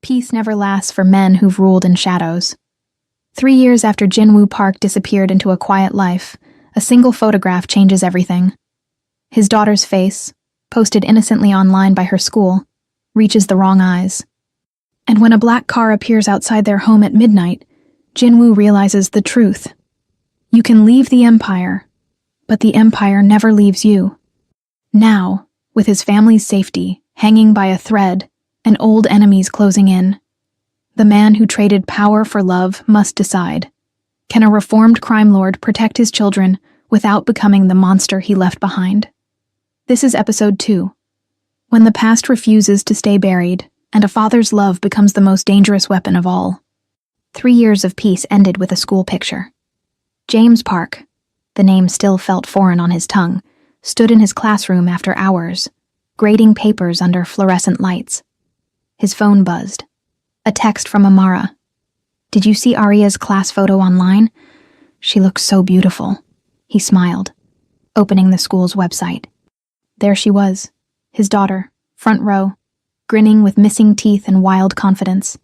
Peace never lasts for men who've ruled in shadows. 3 years after Jinwoo Park disappeared into a quiet life, a single photograph changes everything. His daughter's face, posted innocently online by her school, reaches the wrong eyes. And when a black car appears outside their home at midnight, Jinwoo realizes the truth. You can leave the Empire, but the Empire never leaves you. Now, with his family's safety hanging by a thread and old enemies closing in, the man who traded power for love must decide. Can a reformed crime lord protect his children without becoming the monster he left behind? This is episode 2. When the past refuses to stay buried, and a father's love becomes the most dangerous weapon of all. 3 years of peace ended with a school picture. James Park, the name still felt foreign on his tongue, stood in his classroom after hours, grading papers under fluorescent lights. His phone buzzed. A text from Amara. "Did you see Arya's class photo online? She looks so beautiful." He smiled, opening the school's website. There she was, his daughter, front row, grinning with missing teeth and wild confidence.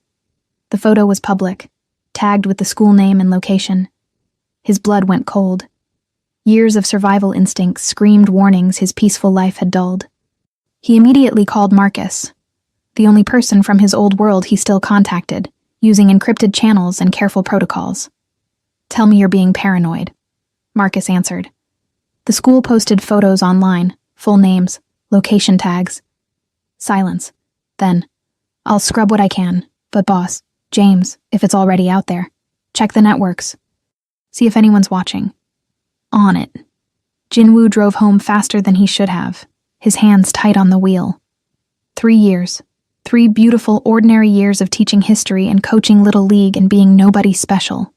The photo was public, tagged with the school name and location. His blood went cold. Years of survival instincts screamed warnings his peaceful life had dulled. He immediately called Marcus, the only person from his old world he still contacted, using encrypted channels and careful protocols. "Tell me you're being paranoid," Marcus answered. The school posted photos online, full names, location tags. Silence. Then, "I'll scrub what I can, but boss, James, if it's already out there, check the networks. See if anyone's watching." On it. Jinwoo drove home faster than he should have, his hands tight on the wheel. 3 years. 3 beautiful, ordinary years of teaching history and coaching Little League and being nobody special.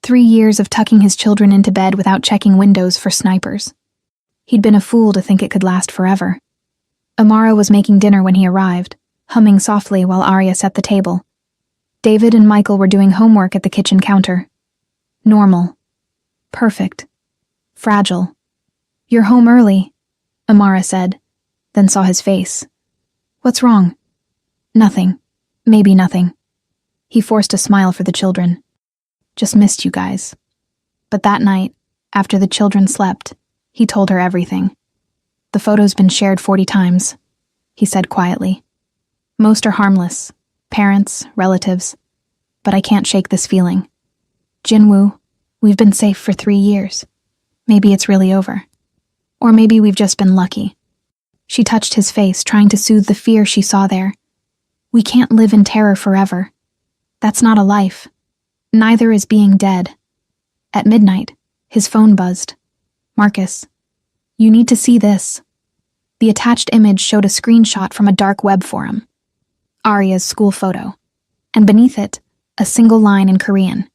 3 years of tucking his children into bed without checking windows for snipers. He'd been a fool to think it could last forever. Amara was making dinner when he arrived, humming softly while Arya set the table. David and Michael were doing homework at the kitchen counter. Normal. Perfect. Fragile. "You're home early," Amara said, then saw his face. "What's wrong?" "Nothing. Maybe nothing." He forced a smile for the children. "Just missed you guys." But that night, after the children slept, he told her everything. "The photo's been shared 40 times, he said quietly. "Most are harmless, parents, relatives, but I can't shake this feeling. Jinwoo, we've been safe for 3 years. Maybe it's really over. Or maybe we've just been lucky." She touched his face, trying to soothe the fear she saw there. "We can't live in terror forever. That's not a life. Neither is being dead." At midnight, his phone buzzed. "Marcus, you need to see this." The attached image showed a screenshot from a dark web forum. Arya's school photo. And beneath it, a single line in Korean.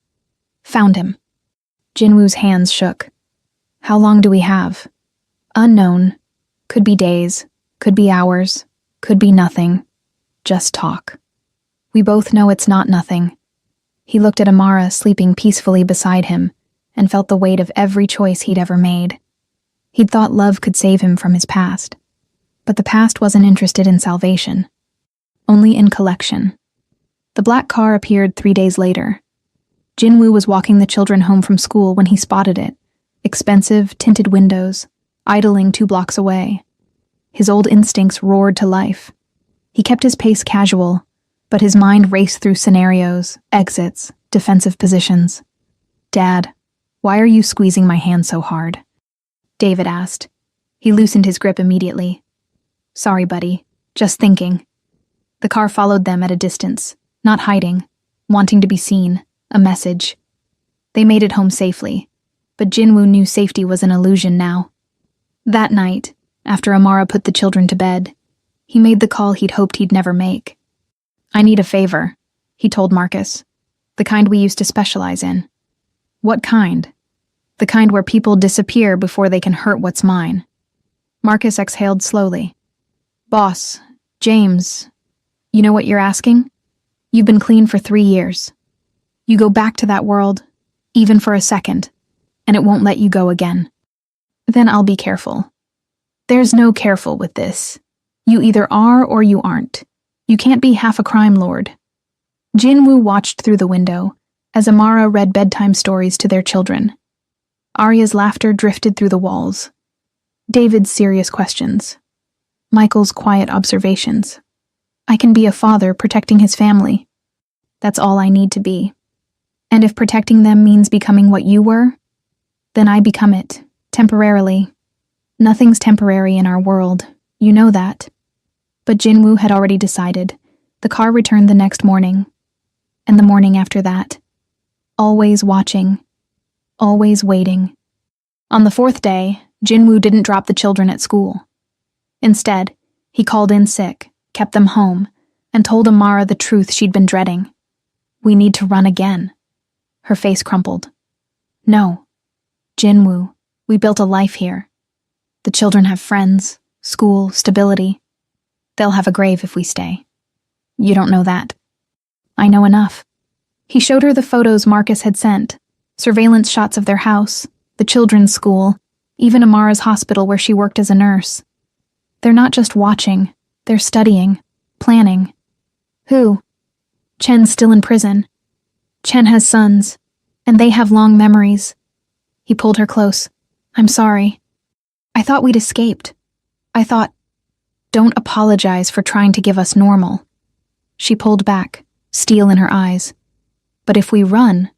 "Found him." Jinwoo's hands shook. "How long do we have?" "Unknown. Could be days, could be hours, could be nothing. Just talk." "We both know it's not nothing." He looked at Amara sleeping peacefully beside him and felt the weight of every choice he'd ever made. He'd thought love could save him from his past. But the past wasn't interested in salvation. Only in collection. The black car appeared 3 days later. Jinwoo was walking the children home from school when he spotted it. Expensive, tinted windows, idling 2 blocks away. His old instincts roared to life. He kept his pace casual, but his mind raced through scenarios, exits, defensive positions. "Dad, why are you squeezing my hand so hard?" David asked. He loosened his grip immediately. "Sorry, buddy. Just thinking." The car followed them at a distance, not hiding, wanting to be seen, a message. They made it home safely, but Jinwoo knew safety was an illusion now. That night, after Amara put the children to bed, he made the call he'd hoped he'd never make. "I need a favor," he told Marcus. "The kind we used to specialize in." "What kind?" "The kind where people disappear before they can hurt what's mine." Marcus exhaled slowly. "Boss, James, you know what you're asking? You've been clean for 3 years. You go back to that world, even for a second, and it won't let you go again. Then I'll be careful." "There's no careful with this. You either are or you aren't. You can't be half a crime lord. Jinwoo watched through the window as Amara read bedtime stories to their children. Arya's laughter drifted through the walls. David's serious questions. Michael's quiet observations. I can be a father protecting his family. That's all I need to be. And if protecting them means becoming what you were, then I become it, temporarily. Nothing's temporary in our world, you know that. But Jinwoo had already decided. The car returned the next morning, and the morning after that. Always watching, always waiting. On the fourth day, Jinwoo didn't drop the children at school. Instead, he called in sick, kept them home, and told Amara the truth she'd been dreading. We need to run again. Her face crumpled. No. Jinwoo, we built a life here. The children have friends, school, stability. They'll have a grave if we stay. You don't know that. I know enough. He showed her the photos Marcus had sent, surveillance shots of their house, the children's school, even Amara's hospital where she worked as a nurse. They're not just watching, they're studying, planning. Who? Chen's still in prison. Chen has sons, and they have long memories. He pulled her close. I'm sorry. I thought we'd escaped. I thought, don't apologize for trying to give us normal. She pulled back, steel in her eyes. But if we run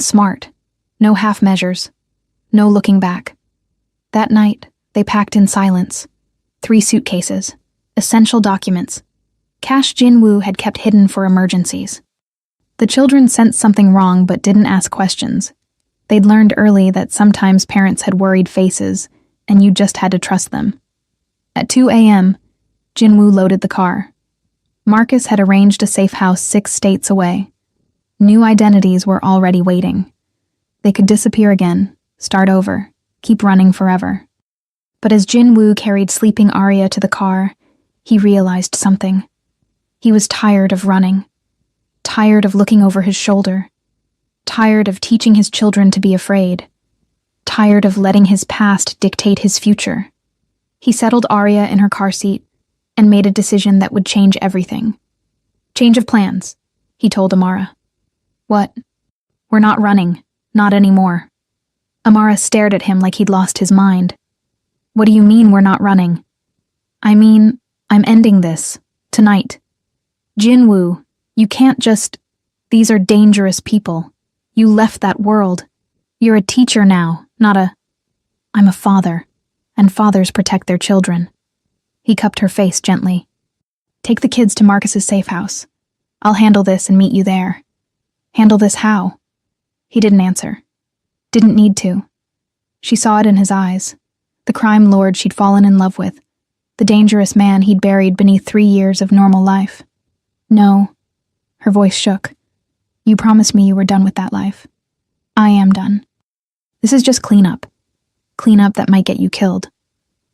smart. No half measures. No looking back. That night, they packed in silence. 3 suitcases. Essential documents. Cash Jinwoo had kept hidden for emergencies. The children sensed something wrong but didn't ask questions. They'd learned early that sometimes parents had worried faces, and you just had to trust them. At 2 a.m., Jinwoo loaded the car. Marcus had arranged a safe house 6 states away. New identities were already waiting. They could disappear again, start over, keep running forever. But as Jinwoo carried sleeping Arya to the car, he realized something. He was tired of running. Tired of looking over his shoulder. Tired of teaching his children to be afraid. Tired of letting his past dictate his future. He settled Arya in her car seat and made a decision that would change everything. Change of plans, he told Amara. What? We're not running. Not anymore. Amara stared at him like he'd lost his mind. What do you mean we're not running? I mean, I'm ending this. Tonight. Jinwoo, you can't just... These are dangerous people. You left that world. You're a teacher now, not a... I'm a father, and fathers protect their children. He cupped her face gently. Take the kids to Marcus's safe house. I'll handle this and meet you there. Handle this how? He didn't answer. Didn't need to. She saw it in his eyes. The crime lord she'd fallen in love with. The dangerous man he'd buried beneath 3 years of normal life. No. Her voice shook. You promised me you were done with that life. I am done. This is just cleanup. Cleanup that might get you killed.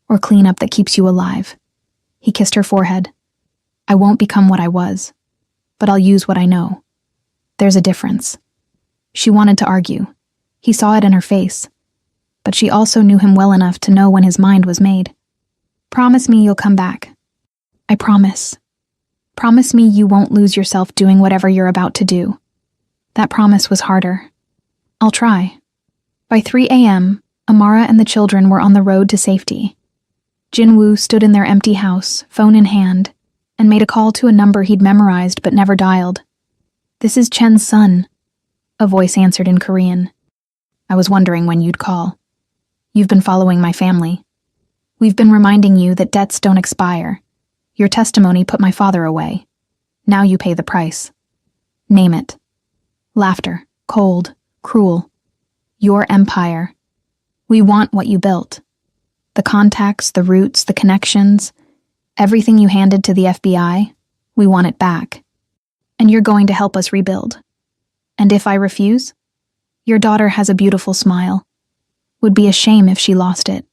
Or cleanup that keeps you alive. He kissed her forehead. I won't become what I was. But I'll use what I know. There's a difference. She wanted to argue. He saw it in her face. But she also knew him well enough to know when his mind was made. Promise me you'll come back. I promise. Promise me you won't lose yourself doing whatever you're about to do. That promise was harder. I'll try. By 3 a.m., Amara and the children were on the road to safety. Jinwoo stood in their empty house, phone in hand, and made a call to a number he'd memorized but never dialed. This is Chen's son, a voice answered in Korean. I was wondering when you'd call. You've been following my family. We've been reminding you that debts don't expire. Your testimony put my father away. Now you pay the price. Name it. Laughter, cold, cruel. Your empire. We want what you built. The contacts, the roots, the connections, everything you handed to the FBI, we want it back. And you're going to help us rebuild. And if I refuse? Your daughter has a beautiful smile. Would be a shame if she lost it.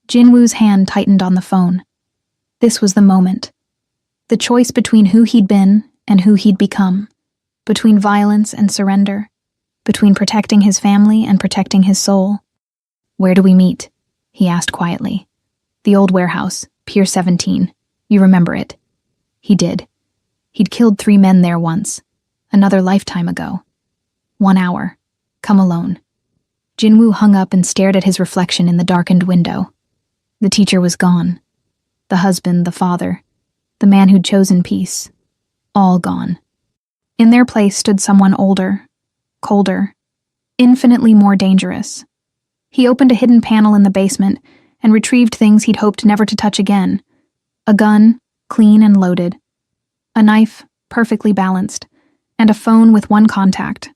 Jinwoo's hand tightened on the phone. This was the moment. The choice between who he'd been and who he'd become. Between violence and surrender. Between protecting his family and protecting his soul. Where do we meet? He asked quietly. The old warehouse, Pier 17. You remember it. He did. He'd killed 3 men there once. Another lifetime ago. 1 hour. Come alone. Jinwoo hung up and stared at his reflection in the darkened window. The teacher was gone. The husband, the father, the man who'd chosen peace. All gone. In their place stood someone older, colder, infinitely more dangerous. He opened a hidden panel in the basement and retrieved things he'd hoped never to touch again. A gun, clean and loaded. A knife, perfectly balanced. And a phone with one contact.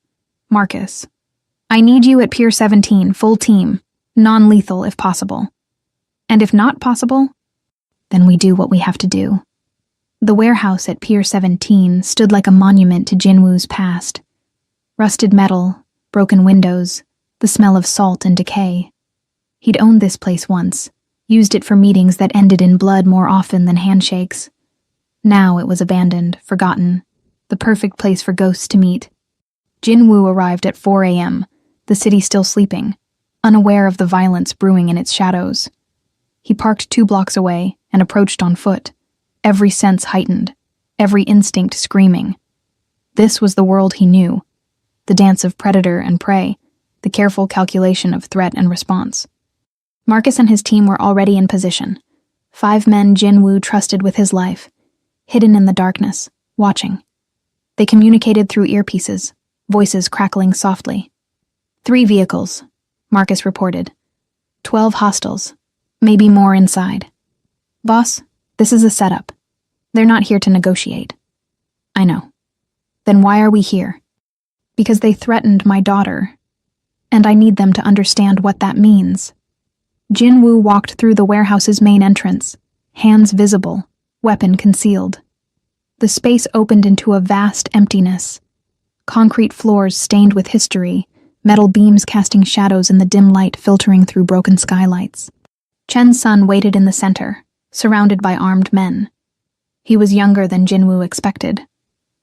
Marcus. I need you at Pier 17, full team. Non-lethal if possible. And if not possible, then we do what we have to do. The warehouse at Pier 17 stood like a monument to Jinwoo's past. Rusted metal, broken windows, the smell of salt and decay. He'd owned this place once, used it for meetings that ended in blood more often than handshakes. Now it was abandoned, forgotten, the perfect place for ghosts to meet. Jinwoo arrived at 4 a.m., the city still sleeping, unaware of the violence brewing in its shadows. He parked 2 blocks away and approached on foot, every sense heightened, every instinct screaming. This was the world he knew, the dance of predator and prey, the careful calculation of threat and response. Marcus and his team were already in position. 5 men Jinwoo trusted with his life, hidden in the darkness, watching. They communicated through earpieces, voices crackling softly. 3 vehicles, Marcus reported. 12 hostiles, maybe more inside. Boss, this is a setup. They're not here to negotiate. I know. Then why are we here? Because they threatened my daughter, and I need them to understand what that means. Jinwoo walked through the warehouse's main entrance, hands visible, weapon concealed. The space opened into a vast emptiness. Concrete floors stained with history, metal beams casting shadows in the dim light filtering through broken skylights. Chen's son waited in the center, surrounded by armed men. He was younger than Jinwoo expected,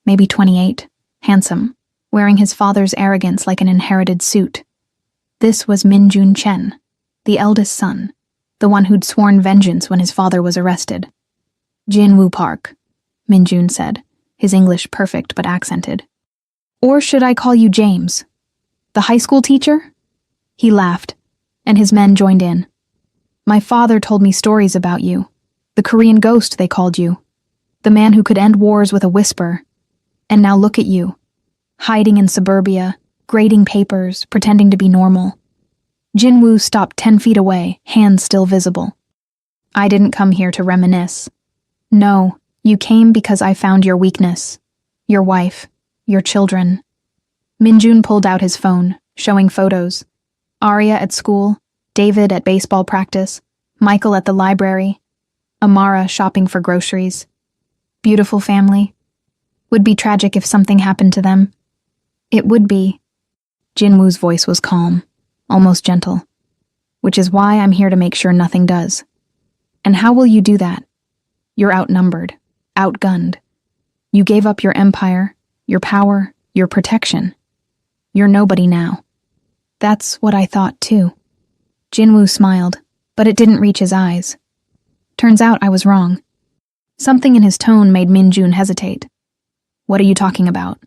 maybe 28, handsome, wearing his father's arrogance like an inherited suit. This was Minjun Chen, the eldest son, the one who'd sworn vengeance when his father was arrested. Jinwoo Park, Minjun said, his English perfect but accented. Or should I call you James? The high school teacher? He laughed, and his men joined in. My father told me stories about you. The Korean ghost, they called you. The man who could end wars with a whisper. And now look at you, hiding in suburbia, grading papers, pretending to be normal. Jinwoo stopped 10 feet away, hands still visible. I didn't come here to reminisce. No, you came because I found your weakness. Your wife, your children. Minjun pulled out his phone, showing photos. Arya at school, David at baseball practice, Michael at the library, Amara shopping for groceries. Beautiful family. Would be tragic if something happened to them. It would be. Jinwoo's voice was calm, almost gentle. Which is why I'm here to make sure nothing does. And how will you do that? You're outnumbered, outgunned. You gave up your empire, your power, your protection. You're nobody now. That's what I thought too. Jinwoo smiled, but it didn't reach his eyes. Turns out I was wrong. Something in his tone made Minjun hesitate. What are you talking about?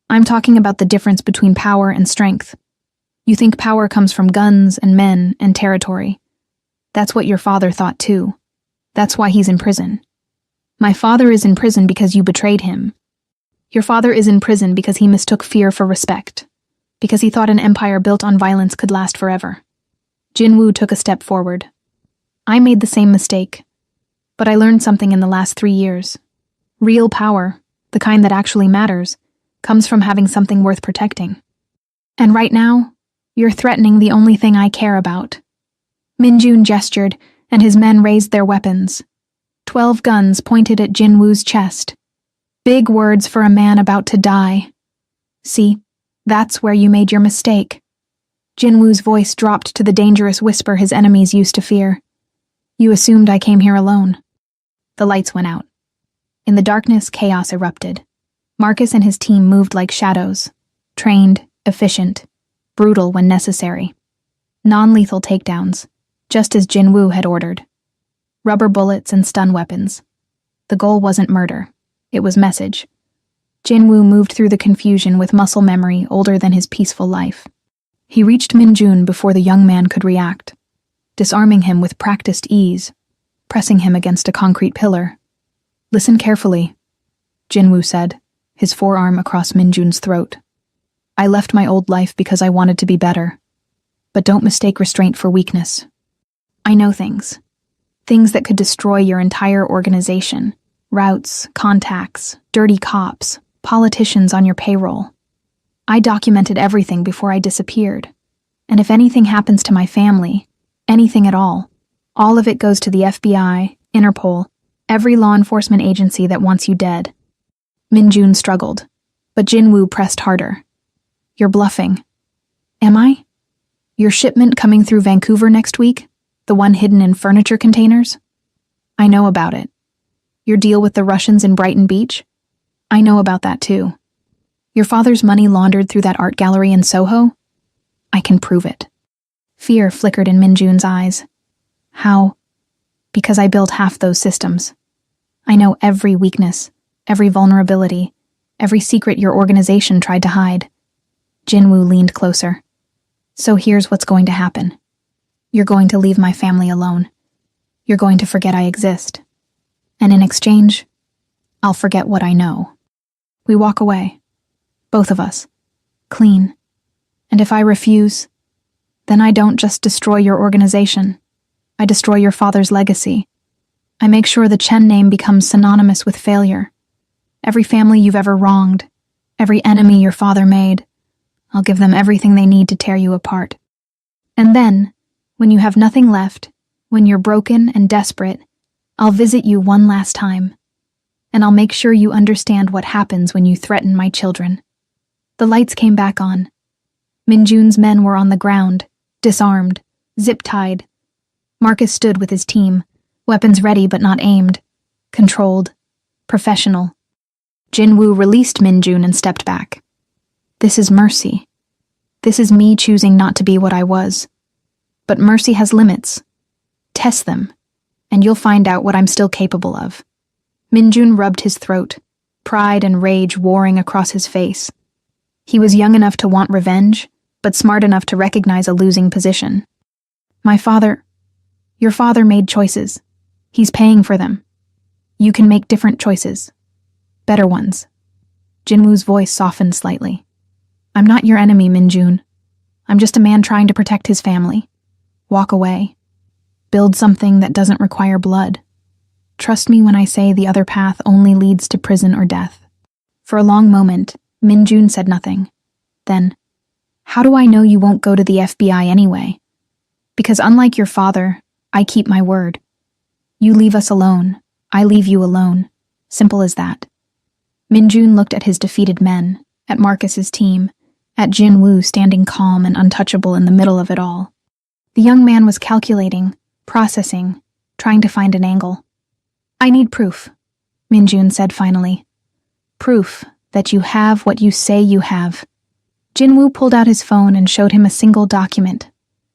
I'm talking about the difference between power and strength. You think power comes from guns and men and territory. That's what your father thought too. That's why he's in prison. My father is in prison because you betrayed him. Your father is in prison because he mistook fear for respect. Because he thought an empire built on violence could last forever. Jinwoo took a step forward. I made the same mistake. But I learned something in the last 3 years. Real power, the kind that actually matters, comes from having something worth protecting. And right now, you're threatening the only thing I care about. Minjun gestured, and his men raised their weapons. 12 guns pointed at Jinwoo's chest. Big words for a man about to die. See, that's where you made your mistake. Jinwoo's voice dropped to the dangerous whisper his enemies used to fear. You assumed I came here alone. The lights went out. In the darkness, chaos erupted. Marcus and his team moved like shadows, trained, efficient, brutal when necessary. Non-lethal takedowns, just as Jinwoo had ordered. Rubber bullets and stun weapons. The goal wasn't murder. It was message. Jinwoo moved through the confusion with muscle memory older than his peaceful life. He reached Minjun before the young man could react, disarming him with practiced ease, pressing him against a concrete pillar. "Listen carefully," Jinwoo said, his forearm across Minjun's throat. "I left my old life because I wanted to be better. But don't mistake restraint for weakness. I know things. Things that could destroy your entire organization. Routes, contacts, dirty cops, politicians on your payroll. I documented everything before I disappeared. And if anything happens to my family, anything at all of it goes to the FBI, Interpol, every law enforcement agency that wants you dead." Minjun struggled, but Jinwoo pressed harder. "You're bluffing." "Am I? Your shipment coming through Vancouver next week? The one hidden in furniture containers? I know about it. Your deal with the Russians in Brighton Beach? I know about that too. Your father's money laundered through that art gallery in Soho? I can prove it." Fear flickered in Minjun's eyes. "How?" "Because I built half those systems. I know every weakness, every vulnerability, every secret your organization tried to hide." Jinwoo leaned closer. "So here's what's going to happen. You're going to leave my family alone. You're going to forget I exist. And in exchange, I'll forget what I know. We walk away. Both of us. Clean. And if I refuse, then I don't just destroy your organization. I destroy your father's legacy. I make sure the Chen name becomes synonymous with failure. Every family you've ever wronged, every enemy your father made, I'll give them everything they need to tear you apart. And then, when you have nothing left, when you're broken and desperate, I'll visit you one last time. And I'll make sure you understand what happens when you threaten my children." The lights came back on. Minjun's men were on the ground, disarmed, zip-tied. Marcus stood with his team, weapons ready but not aimed, controlled, professional. Jinwoo released Minjun and stepped back. "This is mercy. This is me choosing not to be what I was. But mercy has limits. Test them, and you'll find out what I'm still capable of." Minjun rubbed his throat, pride and rage warring across his face. He was young enough to want revenge, but smart enough to recognize a losing position. Your father made choices. He's paying for them. You can make different choices. Better ones." Jinwoo's voice softened slightly. "I'm not your enemy, Minjun. I'm just a man trying to protect his family. Walk away. Build something that doesn't require blood. Trust me when I say the other path only leads to prison or death." For a long moment, Minjun said nothing. Then, "How do I know you won't go to the FBI anyway? Because unlike your father, I keep my word. You leave us alone, I leave you alone. Simple as that." Minjun looked at his defeated men, at Marcus's team, at Jinwoo standing calm and untouchable in the middle of it all. The young man was calculating, processing, trying to find an angle. "I need proof," Minjun said finally. "Proof that you have what you say you have." Jinwoo pulled out his phone and showed him a single document.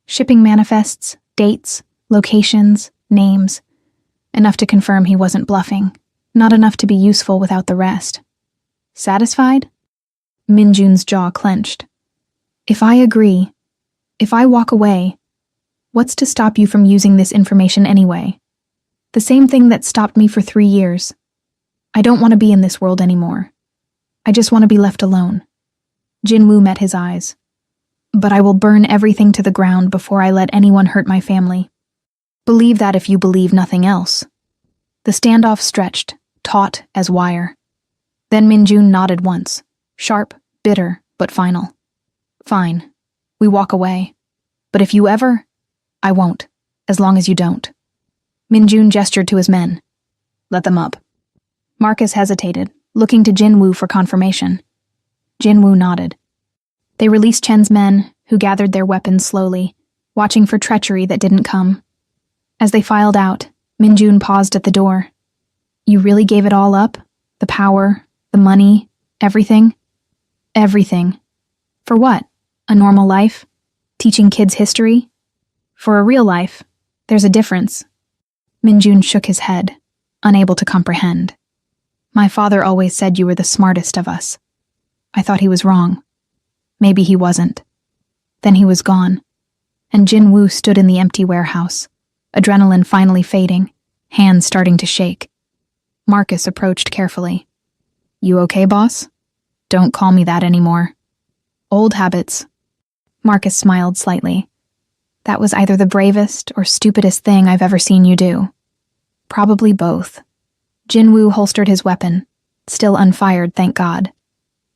Shipping manifests, dates, locations, names. Enough to confirm he wasn't bluffing. Not enough to be useful without the rest. Satisfied? Minjun's jaw clenched. "If I agree, if I walk away, what's to stop you from using this information anyway? The same thing that stopped me for 3 years. I don't want to be in this world anymore. I just want to be left alone." Jinwoo met his eyes. "But I will burn everything to the ground before I let anyone hurt my family. Believe that if you believe nothing else." The standoff stretched, taut as wire. Then Minjun nodded once, sharp, bitter, but final. "Fine. We walk away. But if you ever, I won't, as long as you don't." Minjun gestured to his men. "Let them up." Marcus hesitated, looking to Jinwoo for confirmation. Jinwoo nodded. They released Chen's men, who gathered their weapons slowly, watching for treachery that didn't come. As they filed out, Minjun paused at the door. "You really gave it all up? The power, the money, everything?" "Everything. For what? A normal life? Teaching kids history? For a real life, there's a difference." Minjun shook his head, unable to comprehend. My father always said you were the smartest of us. I thought he was wrong. Maybe he wasn't. Then he was gone, and Jin Woo stood in the empty warehouse, adrenaline finally fading, hands starting to shake. Marcus approached carefully. You okay, boss? Don't call me that anymore. Old habits. Marcus smiled slightly. That was either the bravest or stupidest thing I've ever seen you do. Probably both. Jin Woo holstered his weapon, still unfired, thank God.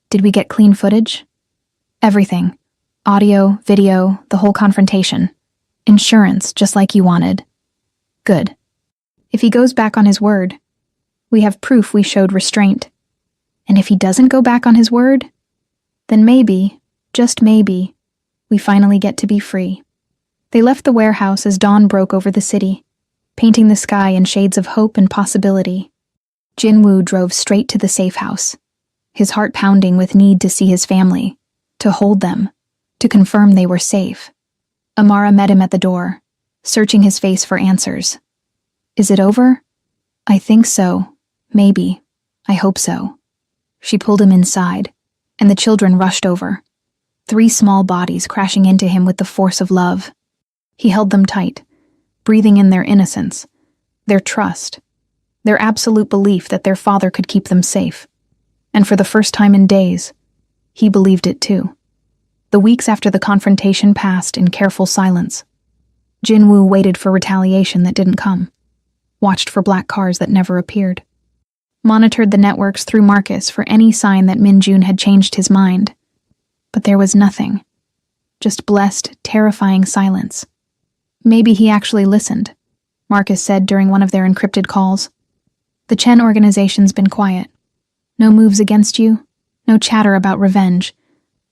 Did we get clean footage? Everything. Audio, video, the whole confrontation. Insurance, just like you wanted. Good. If he goes back on his word, we have proof we showed restraint. And if he doesn't go back on his word, then maybe, just maybe, we finally get to be free. They left the warehouse as dawn broke over the city, painting the sky in shades of hope and possibility. Jin Woo drove straight to the safe house, his heart pounding with need to see his family, to hold them, to confirm they were safe. Amara met him at the door, searching his face for answers. Is it over? I think so. Maybe. I hope so. She pulled him inside, and the children rushed over, 3 small bodies crashing into him with the force of love. He held them tight, breathing in their innocence, their trust, their absolute belief that their father could keep them safe. And for the first time in days, he believed it too. The weeks after the confrontation passed in careful silence. Jin Woo waited for retaliation that didn't come, watched for black cars that never appeared, monitored the networks through Marcus for any sign that Min Jun had changed his mind. But there was nothing. Just blessed, terrifying silence. Maybe he actually listened, Marcus said during one of their encrypted calls. The Chen organization's been quiet. No moves against you, no chatter about revenge.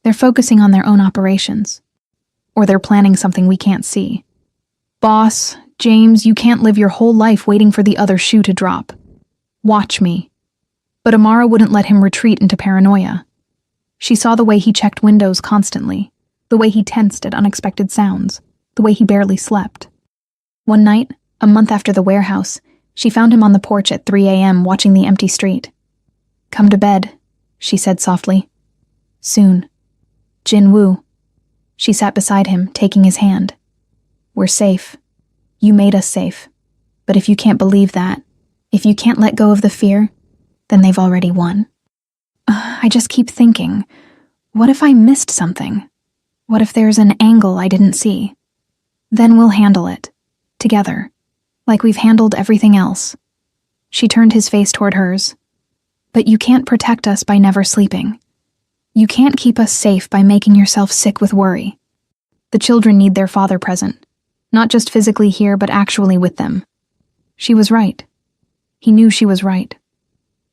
They're focusing on their own operations. Or they're planning something we can't see. Boss, James, you can't live your whole life waiting for the other shoe to drop. Watch me. But Amara wouldn't let him retreat into paranoia. She saw the way he checked windows constantly, the way he tensed at unexpected sounds, the way he barely slept. One night, a month after the warehouse, she found him on the porch at 3 a.m. watching the empty street. Come to bed, she said softly. Soon. Jin Woo. She sat beside him, taking his hand. We're safe. You made us safe. But if you can't believe that, if you can't let go of the fear, then they've already won. I just keep thinking, what if I missed something? What if there's an angle I didn't see? Then we'll handle it. Together. Like we've handled everything else. She turned his face toward hers. But you can't protect us by never sleeping. You can't keep us safe by making yourself sick with worry. The children need their father present. Not just physically here, but actually with them. She was right. He knew she was right.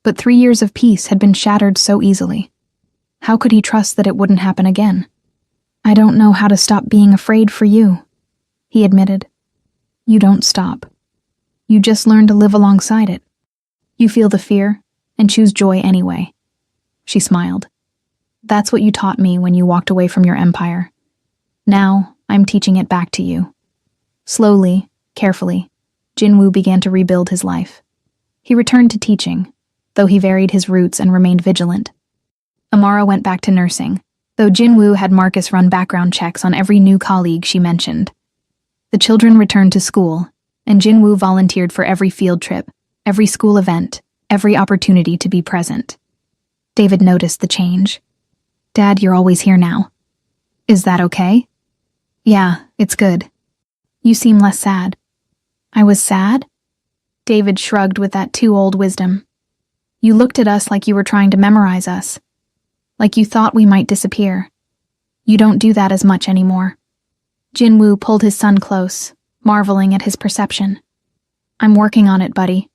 But 3 years of peace had been shattered so easily. How could he trust that it wouldn't happen again? I don't know how to stop being afraid for you, he admitted. You don't stop. You just learn to live alongside it. You feel the fear and choose joy anyway. She smiled. That's what you taught me when you walked away from your empire. Now, I'm teaching it back to you. Slowly, carefully, Jin Woo began to rebuild his life. He returned to teaching, though he varied his routes and remained vigilant. Amara went back to nursing, though Jin Woo had Marcus run background checks on every new colleague she mentioned. The children returned to school, and Jin Woo volunteered for every field trip, every school event, every opportunity to be present. David noticed the change. Dad, you're always here now. Is that okay? Yeah, it's good. You seem less sad. I was sad? David shrugged with that too-old wisdom. You looked at us like you were trying to memorize us. Like you thought we might disappear. You don't do that as much anymore. Jin Woo pulled his son close, marveling at his perception. I'm working on it, buddy.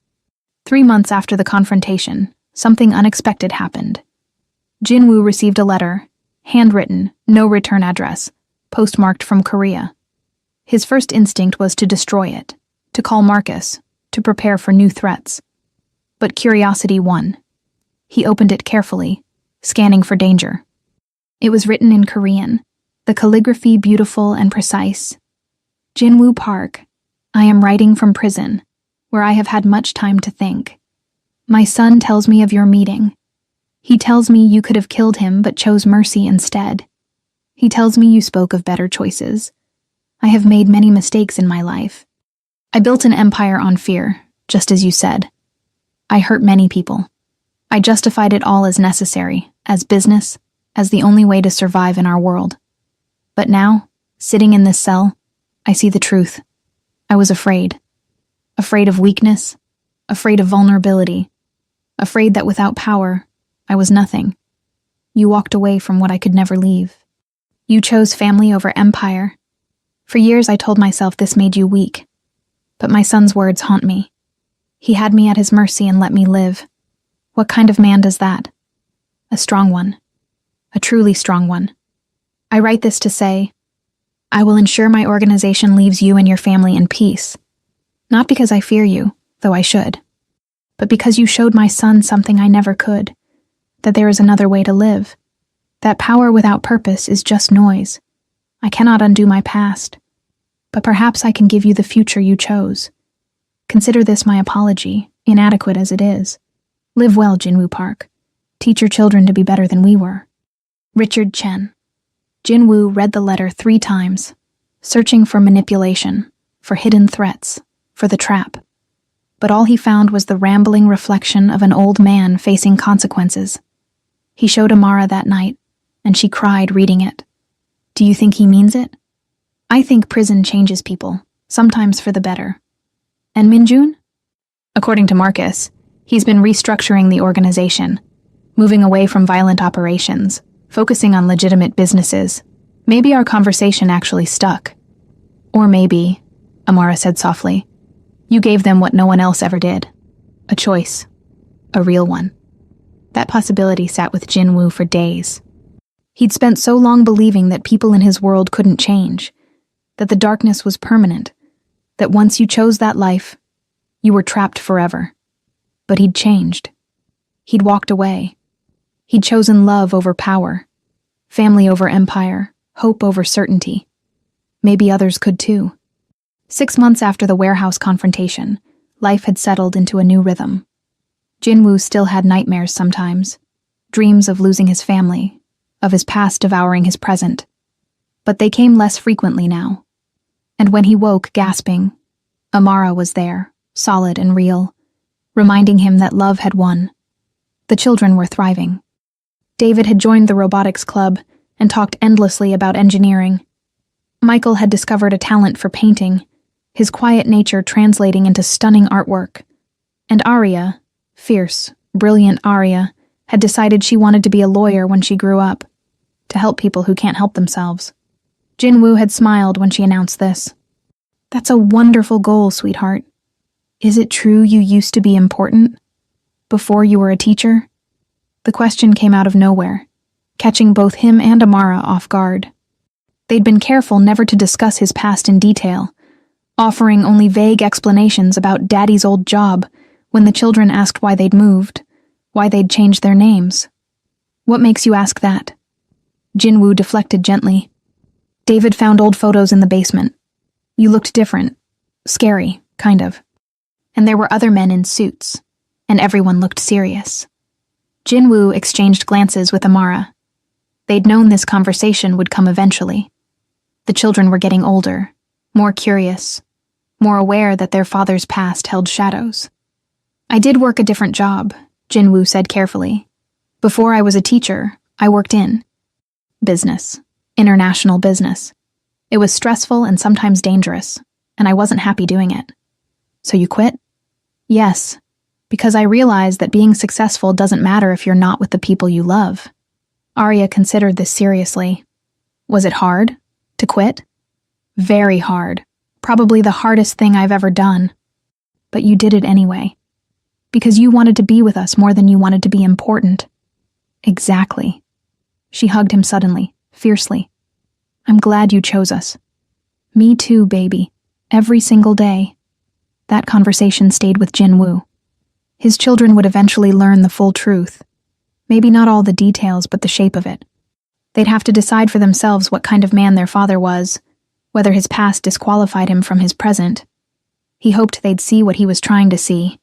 3 months after the confrontation, something unexpected happened. Jin Woo received a letter, handwritten, no return address, postmarked from Korea. His first instinct was to destroy it, to call Marcus, to prepare for new threats. But curiosity won. He opened it carefully, scanning for danger. It was written in Korean, the calligraphy beautiful and precise. Jinwoo Park, I am writing from prison, where I have had much time to think. My son tells me of your meeting. He tells me you could have killed him but chose mercy instead. He tells me you spoke of better choices. I have made many mistakes in my life. I built an empire on fear, just as you said. I hurt many people. I justified it all as necessary, as business, as the only way to survive in our world. But now, sitting in this cell, I see the truth. I was afraid. Afraid of weakness, afraid of vulnerability, afraid that without power, I was nothing. You walked away from what I could never leave. You chose family over empire. For years I told myself this made you weak. But my son's words haunt me. He had me at his mercy and let me live. What kind of man does that? A strong one. A truly strong one. I write this to say, I will ensure my organization leaves you and your family in peace. Not because I fear you, though I should, but because you showed my son something I never could, that there is another way to live, that power without purpose is just noise. I cannot undo my past, but perhaps I can give you the future you chose. Consider this my apology, inadequate as it is. Live well, Jinwoo Park. Teach your children to be better than we were. Richard Chen. Jinwoo read the letter 3 times, searching for manipulation, for hidden threats, for the trap. But all he found was the rambling reflection of an old man facing consequences. He showed Amara that night, and she cried reading it. Do you think he means it? I think prison changes people, sometimes for the better. And Minjun? According to Marcus, he's been restructuring the organization, moving away from violent operations, focusing on legitimate businesses. Maybe our conversation actually stuck. Or maybe, Amara said softly, you gave them what no one else ever did. A choice. A real one. That possibility sat with Jinwoo for days. He'd spent so long believing that people in his world couldn't change, that the darkness was permanent, that once you chose that life, you were trapped forever. But he'd changed. He'd walked away. He'd chosen love over power, family over empire, hope over certainty. Maybe others could too. 6 months after the warehouse confrontation, life had settled into a new rhythm. Jinwoo still had nightmares sometimes, dreams of losing his family, of his past devouring his present. But they came less frequently now. And when he woke, gasping, Amara was there, solid and real, reminding him that love had won. The children were thriving. David had joined the robotics club and talked endlessly about engineering. Michael had discovered a talent for painting, his quiet nature translating into stunning artwork. And Arya, fierce, brilliant Arya, had decided she wanted to be a lawyer when she grew up, to help people who can't help themselves. Jinwoo had smiled when she announced this. That's a wonderful goal, sweetheart. Is it true you used to be important? Before you were a teacher? The question came out of nowhere, catching both him and Amara off guard. They'd been careful never to discuss his past in detail, offering only vague explanations about Daddy's old job when the children asked why they'd moved, why they'd changed their names. What makes you ask that? Jinwoo deflected gently. David found old photos in the basement. You looked different. Scary, kind of. And there were other men in suits, and everyone looked serious. Jinwoo exchanged glances with Amara. They'd known this conversation would come eventually. The children were getting older, more curious, more aware that their father's past held shadows. I did work a different job, Jinwoo said carefully. Before I was a teacher, I worked in business, international business. It was stressful and sometimes dangerous, and I wasn't happy doing it. So you quit? Yes, because I realized that being successful doesn't matter if you're not with the people you love. Arya considered this seriously. Was it hard to quit? Very hard. Probably the hardest thing I've ever done. But you did it anyway. Because you wanted to be with us more than you wanted to be important. Exactly. She hugged him suddenly, fiercely. I'm glad you chose us. Me too, baby. Every single day. That conversation stayed with Jinwoo. His children would eventually learn the full truth. Maybe not all the details, but the shape of it. They'd have to decide for themselves what kind of man their father was, whether his past disqualified him from his present. He hoped they'd see what he was trying to see.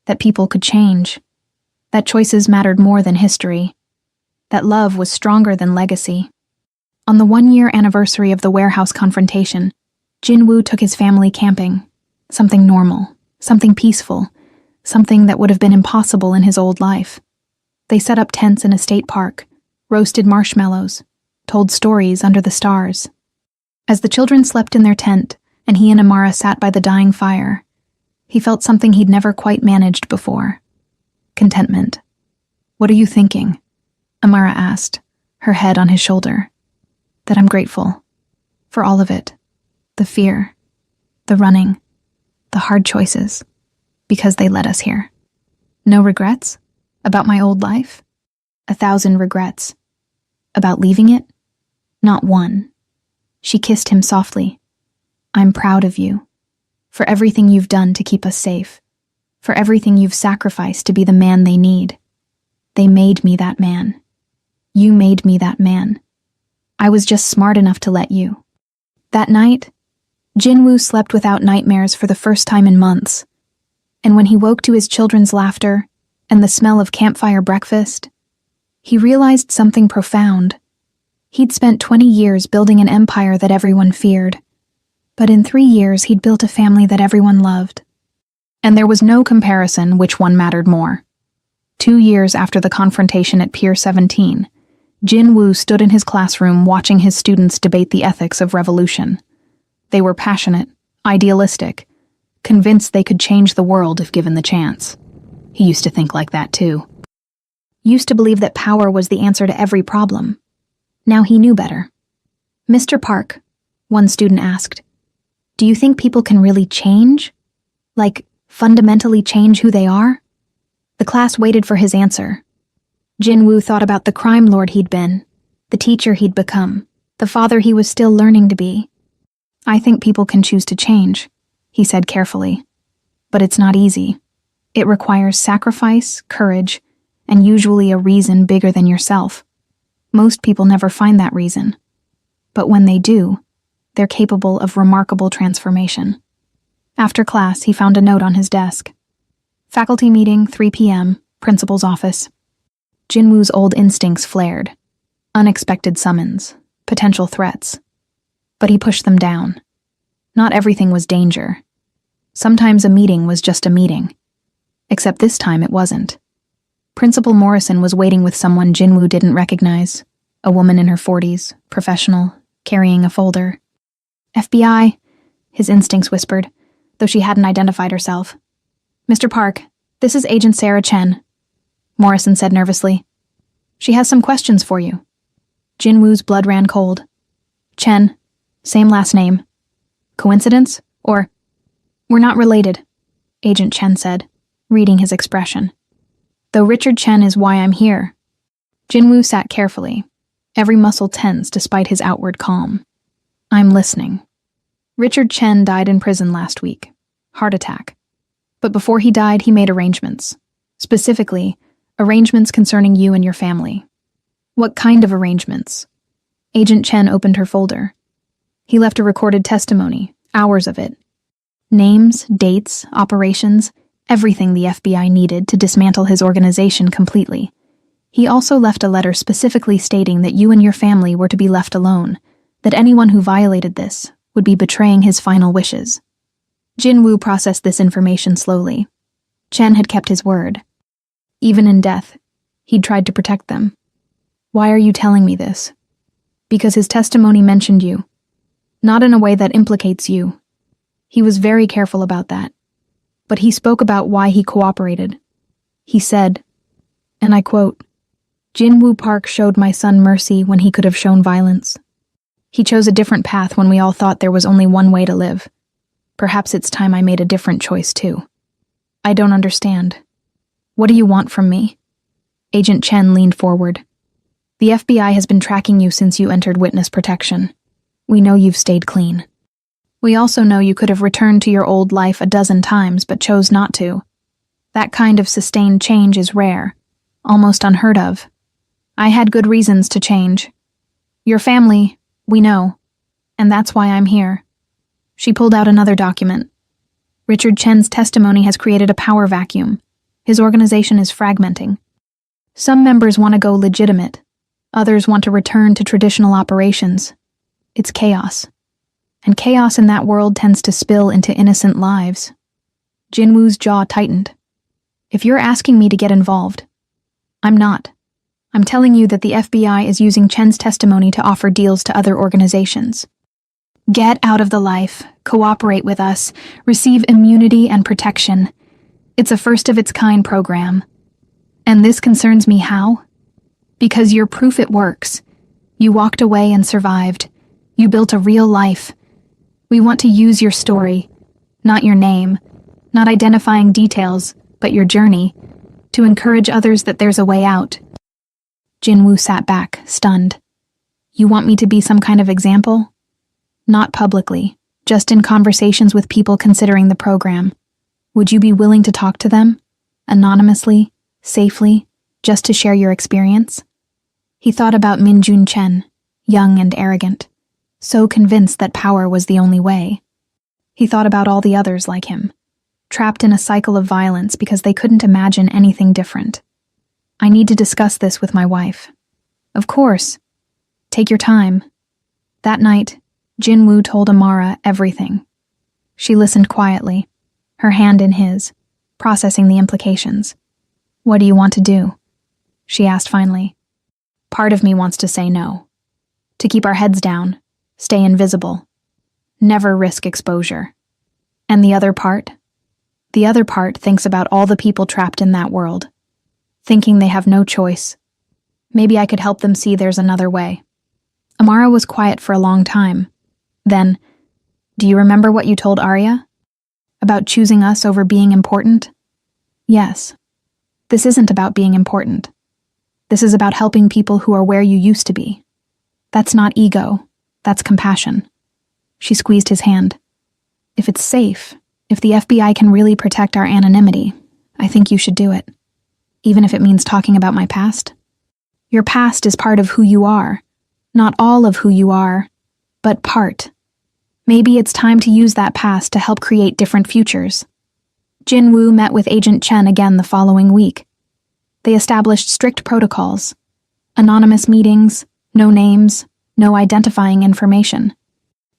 that people could change, that choices mattered more than history, that love was stronger than legacy. On the 1-year anniversary of the warehouse confrontation, Jin-woo took his family camping. Something normal, something peaceful, something that would have been impossible in his old life. They set up tents in a state park, roasted marshmallows, told stories under the stars. As the children slept in their tent and he and Amara sat by the dying fire, he felt something he'd never quite managed before. Contentment. "What are you thinking?" Amara asked, her head on his shoulder. "That I'm grateful. For all of it. The fear. The running. The hard choices. Because they led us here. No regrets? About my old life? 1,000 regrets. About leaving it? Not one." She kissed him softly. "I'm proud of you. For everything you've done to keep us safe. For everything you've sacrificed to be the man they need. They made me that man. You made me that man. I was just smart enough to let you." That night, Jin-woo slept without nightmares for the first time in months. And when he woke to his children's laughter and the smell of campfire breakfast, he realized something profound. He'd spent 20 years building an empire that everyone feared. But in 3 years, he'd built a family that everyone loved. And there was no comparison which one mattered more. 2 years after the confrontation at Pier 17, Jin-woo stood in his classroom watching his students debate the ethics of revolution. They were passionate, idealistic, convinced they could change the world if given the chance. He used to think like that too. Used to believe that power was the answer to every problem. Now he knew better. "Mr. Park," one student asked, "do you think people can really change? Like, fundamentally change who they are?" The class waited for his answer. Jin-woo thought about the crime lord he'd been, the teacher he'd become, the father he was still learning to be. "I think people can choose to change," he said carefully. "But it's not easy. It requires sacrifice, courage, and usually a reason bigger than yourself. Most people never find that reason. But when they do, they're capable of remarkable transformation." After class, he found a note on his desk. "Faculty meeting, 3 p.m., principal's office." Jin-woo's old instincts flared. Unexpected summons, potential threats. But he pushed them down. Not everything was danger. Sometimes a meeting was just a meeting. Except this time it wasn't. Principal Morrison was waiting with someone Jin-woo didn't recognize, a woman in her 40s, professional, carrying a folder. "FBI," his instincts whispered, though she hadn't identified herself. "Mr. Park, this is Agent Sarah Chen," Morrison said nervously. "She has some questions for you." Jin-woo's blood ran cold. "Chen, same last name. Coincidence? Or—" "We're not related," Agent Chen said, reading his expression. "Though Richard Chen is why I'm here." Jin-woo sat carefully, every muscle tense despite his outward calm. "I'm listening. Richard Chen died in prison last week. Heart attack. But before he died, he made arrangements. Specifically, arrangements concerning you and your family." "What kind of arrangements?" Agent Chen opened her folder. "He left a recorded testimony, hours of it. Names, dates, operations, everything the FBI needed to dismantle his organization completely. He also left a letter specifically stating that you and your family were to be left alone, that anyone who violated this would be betraying his final wishes." Jin-woo processed this information slowly. Chen had kept his word. Even in death, he'd tried to protect them. "Why are you telling me this?" "Because his testimony mentioned you. Not in a way that implicates you. He was very careful about that. But he spoke about why he cooperated. He said, and I quote, "Jin-woo Park showed my son mercy when he could have shown violence. He chose a different path when we all thought there was only one way to live. Perhaps it's time I made a different choice too. I don't understand. What do you want from me?" Agent Chen leaned forward. "The FBI has been tracking you since you entered witness protection. We know you've stayed clean. We also know you could have returned to your old life a dozen times but chose not to. That kind of sustained change is rare, almost unheard of. I had good reasons to change. Your family, we know, and that's why I'm here." She pulled out another document. "Richard Chen's testimony has created a power vacuum. His organization is fragmenting. Some members want to go legitimate. Others want to return to traditional operations. It's chaos. And chaos in that world tends to spill into innocent lives. Jinwoo's jaw tightened. If you're asking me to get involved, I'm not. I'm telling you that the FBI is using Chen's testimony to offer deals to other organizations. Get out of the life, cooperate with us, receive immunity and protection. It's a first-of-its-kind program. And this concerns me how? Because you're proof it works. You walked away and survived. You built a real life. We want to use your story, not your name, not identifying details, but your journey, to encourage others that there's a way out. Jinwoo sat back, stunned. You want me to be some kind of example? Not publicly, just in conversations with people considering the program. Would you be willing to talk to them? Anonymously, safely, just to share your experience? He thought about Minjun Chen, young and arrogant, so convinced that power was the only way. He thought about all the others like him, trapped in a cycle of violence because they couldn't imagine anything different. I need to discuss this with my wife. Of course. Take your time. That night, Jinwoo told Amara everything. She listened quietly, her hand in his, processing the implications. What do you want to do? She asked finally. Part of me wants to say no. To keep our heads down, stay invisible, never risk exposure. And the other part? The other part thinks about all the people trapped in that world, thinking they have no choice. Maybe I could help them see there's another way. Amara was quiet for a long time. Then, do you remember what you told Arya? About choosing us over being important? Yes. This isn't about being important. This is about helping people who are where you used to be. That's not ego. That's compassion. She squeezed his hand. If it's safe, if the FBI can really protect our anonymity, I think you should do it. Even if it means talking about my past. Your past is part of who you are. Not all of who you are, but part. Maybe it's time to use that past to help create different futures. Jinwoo met with Agent Chen again the following week. They established strict protocols. Anonymous meetings, no names, no identifying information.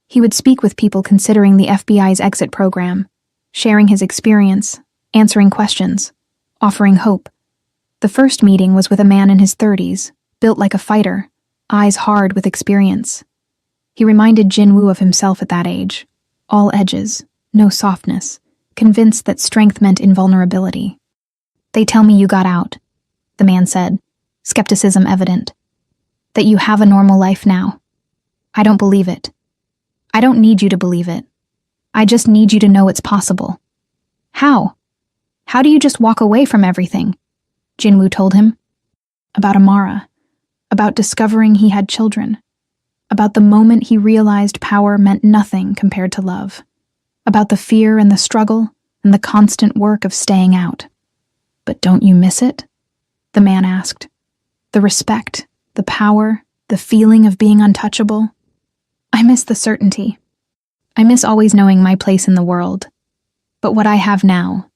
He would speak with people considering the FBI's exit program, sharing his experience, answering questions, offering hope. The first meeting was with a man in his 30s, built like a fighter, eyes hard with experience. He reminded Jinwoo of himself at that age, all edges, no softness, convinced that strength meant invulnerability. They tell me you got out, the man said, skepticism evident. That you have a normal life now. I don't believe it. I don't need you to believe it. I just need you to know it's possible. How? How do you just walk away from everything? Jinwoo told him. About Amara. About discovering he had children. About the moment he realized power meant nothing compared to love. About the fear and the struggle and the constant work of staying out. But don't you miss it? The man asked. The respect, the power, the feeling of being untouchable. I miss the certainty. I miss always knowing my place in the world. But what I have now,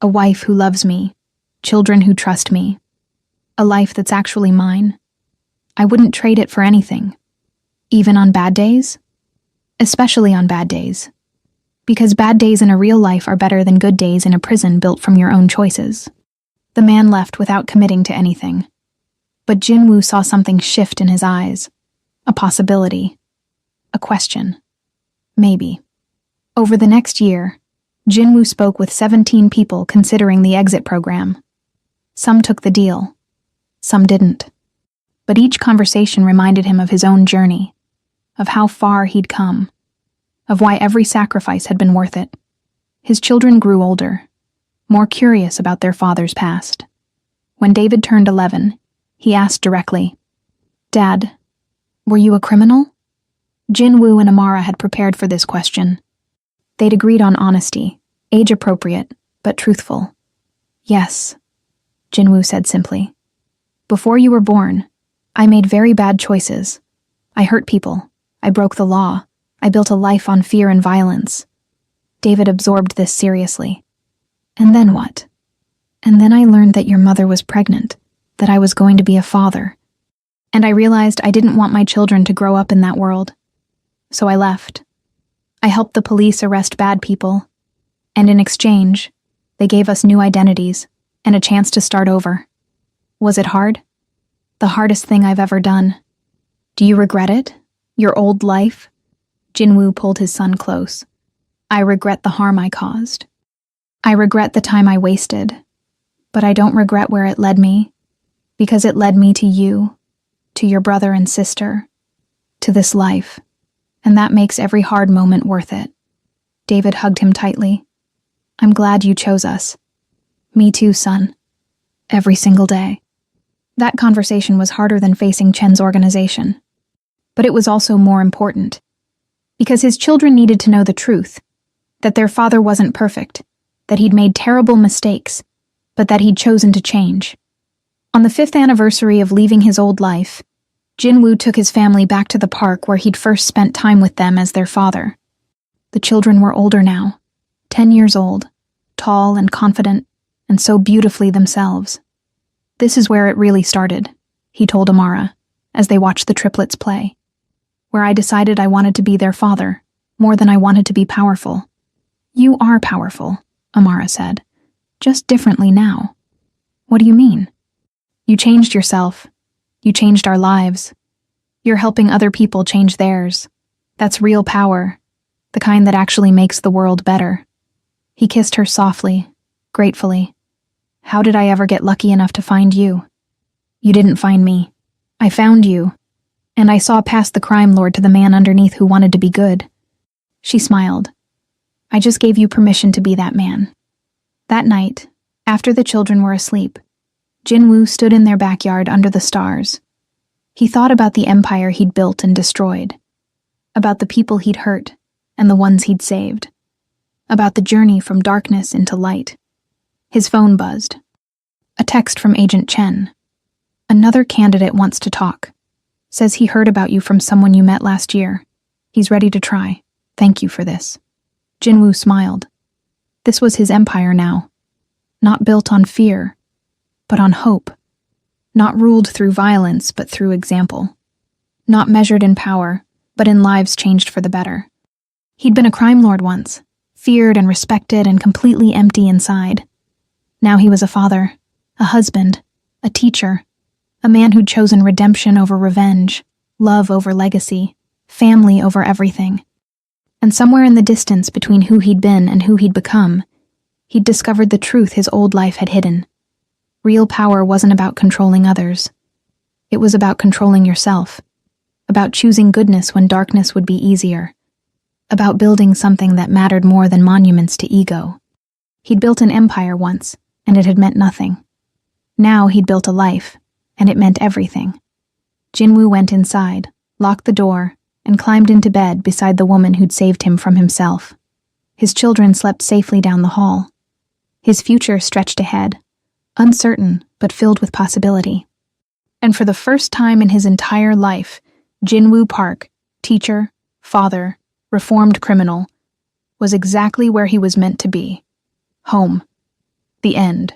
a wife who loves me, children who trust me, a life that's actually mine, I wouldn't trade it for anything. Even on bad days? Especially on bad days. Because bad days in a real life are better than good days in a prison built from your own choices. The man left without committing to anything. But Jinwoo saw something shift in his eyes. A possibility. A question. Maybe. Over the next year, Jinwoo spoke with 17 people considering the exit program. Some took the deal. Some didn't. But each conversation reminded him of his own journey, of how far he'd come, of why every sacrifice had been worth it. His children grew older, more curious about their father's past. When David turned 11, he asked directly, "Dad, were you a criminal?" Jinwoo and Amara had prepared for this question. They'd agreed on honesty, age-appropriate, but truthful. "Yes," Jinwoo said simply. "Before you were born, I made very bad choices. I hurt people. I broke the law. I built a life on fear and violence." David absorbed this seriously. "And then what?" And then I learned that your mother was pregnant, that I was going to be a father. And I realized I didn't want my children to grow up in that world. So I left. I helped the police arrest bad people, and in exchange, they gave us new identities and a chance to start over. Was it hard? The hardest thing I've ever done. Do you regret it? Your old life? Jinwoo pulled his son close. I regret the harm I caused. I regret the time I wasted. But I don't regret where it led me, because it led me to you, to your brother and sister, to this life. And that makes every hard moment worth it. David hugged him tightly. I'm glad you chose us. Me too, son. Every single day. That conversation was harder than facing Chen's organization. But it was also more important. Because his children needed to know the truth. That their father wasn't perfect. That he'd made terrible mistakes. But that he'd chosen to change. On the 5th anniversary of leaving his old life, Jinwoo took his family back to the park where he'd first spent time with them as their father. The children were older now, 10 years old, tall and confident, and so beautifully themselves. This is where it really started, he told Amara, as they watched the triplets play. Where I decided I wanted to be their father, more than I wanted to be powerful. You are powerful, Amara said, just differently now. What do you mean? You changed yourself. You changed our lives. You're helping other people change theirs. That's real power, the kind that actually makes the world better. He kissed her softly, gratefully. How did I ever get lucky enough to find you? You didn't find me. I found you. And I saw past the crime lord to the man underneath who wanted to be good. She smiled. I just gave you permission to be that man. That night, after the children were asleep, Jinwoo stood in their backyard under the stars. He thought about the empire he'd built and destroyed, about the people he'd hurt and the ones he'd saved, about the journey from darkness into light. His phone buzzed. A text from Agent Chen. Another candidate wants to talk. Says he heard about you from someone you met last year. He's ready to try. Thank you for this. Jinwoo smiled. This was his empire now. Not built on fear, but on hope. Not ruled through violence, but through example. Not measured in power, but in lives changed for the better. He'd been a crime lord once, feared and respected and completely empty inside. Now he was a father, a husband, a teacher, a man who'd chosen redemption over revenge, love over legacy, family over everything. And somewhere in the distance between who he'd been and who he'd become, he'd discovered the truth his old life had hidden. Real power wasn't about controlling others. It was about controlling yourself, about choosing goodness when darkness would be easier, about building something that mattered more than monuments to ego. He'd built an empire once, and it had meant nothing. Now he'd built a life, and it meant everything. Jinwoo went inside, locked the door, and climbed into bed beside the woman who'd saved him from himself. His children slept safely down the hall. His future stretched ahead, uncertain but filled with possibility. And for the first time in his entire life, Jinwoo Park, teacher, father, reformed criminal, was exactly where he was meant to be. Home. The end.